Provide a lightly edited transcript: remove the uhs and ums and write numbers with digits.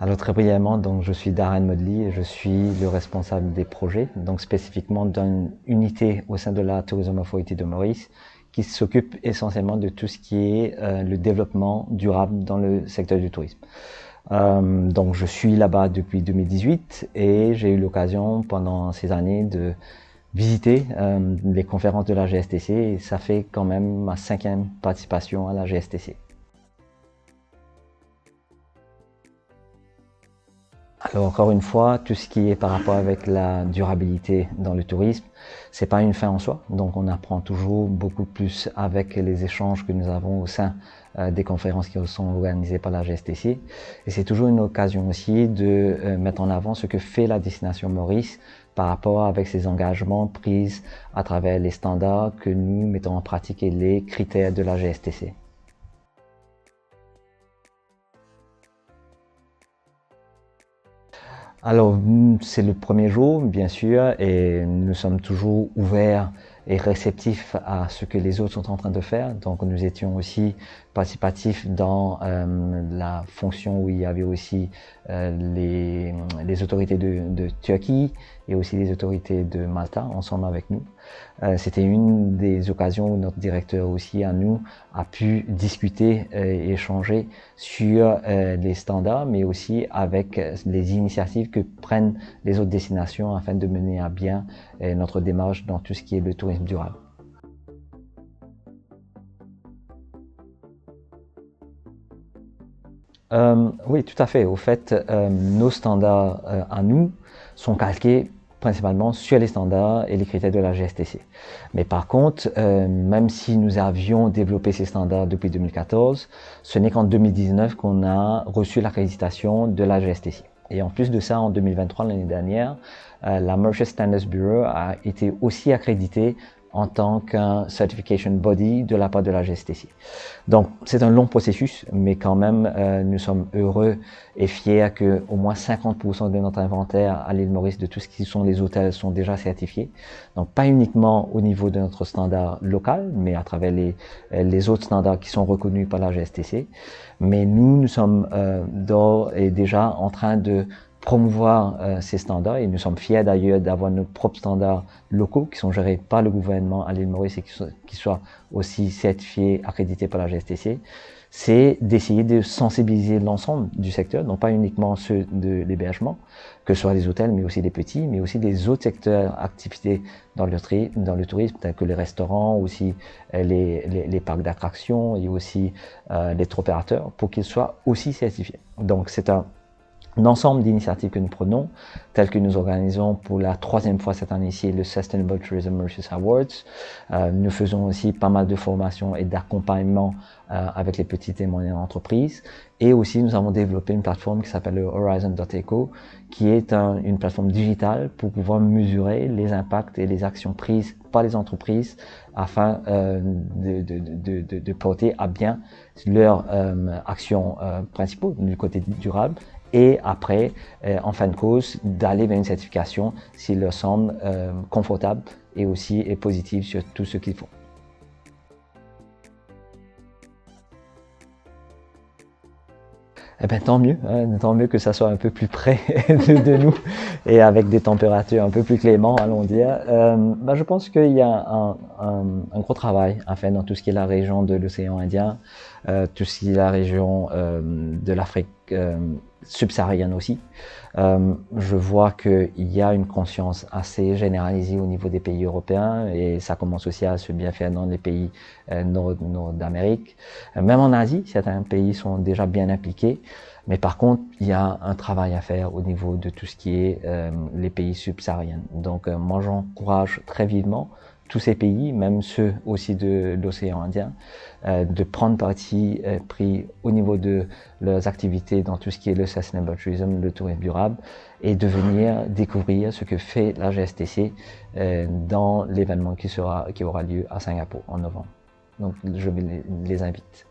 Alors très brièvement, donc je suis Darren Modley et je suis le responsable des projets, donc spécifiquement d'une unité au sein de la Tourism Authority de Maurice qui s'occupe essentiellement de tout ce qui est le développement durable dans le secteur du tourisme. Donc je suis là-bas depuis 2018 et j'ai eu l'occasion pendant ces années de visiter les conférences de la GSTC et ça fait quand même ma 5e participation à la GSTC. Alors encore une fois, tout ce qui est par rapport avec la durabilité dans le tourisme, c'est pas une fin en soi. Donc on apprend toujours beaucoup plus avec les échanges que nous avons au sein des conférences qui sont organisées par la GSTC. Et c'est toujours une occasion aussi de mettre en avant ce que fait la destination Maurice par rapport avec ses engagements pris à travers les standards que nous mettons en pratique et les critères de la GSTC. Alors, c'est le premier jour, bien sûr, et nous sommes toujours ouverts et réceptifs à ce que les autres sont en train de faire. Donc, nous étions aussi participatifs dans la fonction où il y avait aussi les autorités de Turquie et aussi les autorités de Malta ensemble avec nous. C'était une des occasions où notre directeur aussi à nous a pu discuter et échanger sur les standards, mais aussi avec les initiatives que prennent les autres destinations afin de mener à bien notre démarche dans tout ce qui est le tourisme durable. Oui, tout à fait. Au fait, nos standards à nous sont calqués principalement sur les standards et les critères de la GSTC. Mais par contre, même si nous avions développé ces standards depuis 2014, ce n'est qu'en 2019 qu'on a reçu l'accréditation de la GSTC. Et en plus de ça, en 2023, l'année dernière, la Mauritius Standards Bureau a été aussi accréditée en tant qu'un certification body de la part de la GSTC. Donc c'est un long processus, mais quand même nous sommes heureux et fiers que au moins 50% de notre inventaire à l'île Maurice de tout ce qui sont les hôtels sont déjà certifiés. Donc pas uniquement au niveau de notre standard local, mais à travers les autres standards qui sont reconnus par la GSTC. Mais nous sommes d'ores et déjà en train de promouvoir ces standards et nous sommes fiers d'ailleurs d'avoir nos propres standards locaux qui sont gérés par le gouvernement à l'île Maurice et qui soient aussi certifiés, accrédités par la GSTC. C'est d'essayer de sensibiliser l'ensemble du secteur, non pas uniquement ceux de l'hébergement, que ce soit les hôtels, mais aussi les petits, mais aussi les autres secteurs activités dans le tourisme, tels que les restaurants, aussi les parcs d'attractions et aussi les tour opérateurs, pour qu'ils soient aussi certifiés. Donc c'est un ensemble d'initiatives que nous prenons, telles que nous organisons pour la 3e fois cette année-ci le Sustainable Tourism Mauritius Awards. Nous faisons aussi pas mal de formations et d'accompagnement avec les petites et moyennes entreprises. Et aussi, nous avons développé une plateforme qui s'appelle le Horizon.eco, qui est une plateforme digitale pour pouvoir mesurer les impacts et les actions prises par les entreprises afin de porter à bien leurs actions principaux du côté durable. Et après, en fin de cause, d'aller vers une certification s'il leur semble confortable et aussi positive sur tout ce qu'ils font. Eh bien, tant mieux que ça soit un peu plus près de nous et avec des températures un peu plus clémentes, allons dire. Je pense qu'il y a un gros travail à faire dans tout ce qui est la région de l'océan Indien, tout ce qui est la région de l'Afrique subsaharienne aussi. Je vois qu'il y a une conscience assez généralisée au niveau des pays européens et ça commence aussi à se bien faire dans les pays nord d'Amérique. Même en Asie, certains pays sont déjà bien impliqués. Mais par contre, il y a un travail à faire au niveau de tout ce qui est les pays subsahariens. Donc moi, j'encourage très vivement tous ces pays, même ceux aussi de l'océan Indien, de prendre parti pris au niveau de leurs activités dans tout ce qui est le sustainable tourism, le tourisme durable, et de venir découvrir ce que fait la GSTC dans l'événement qui aura lieu à Singapour en novembre. Donc je les invite.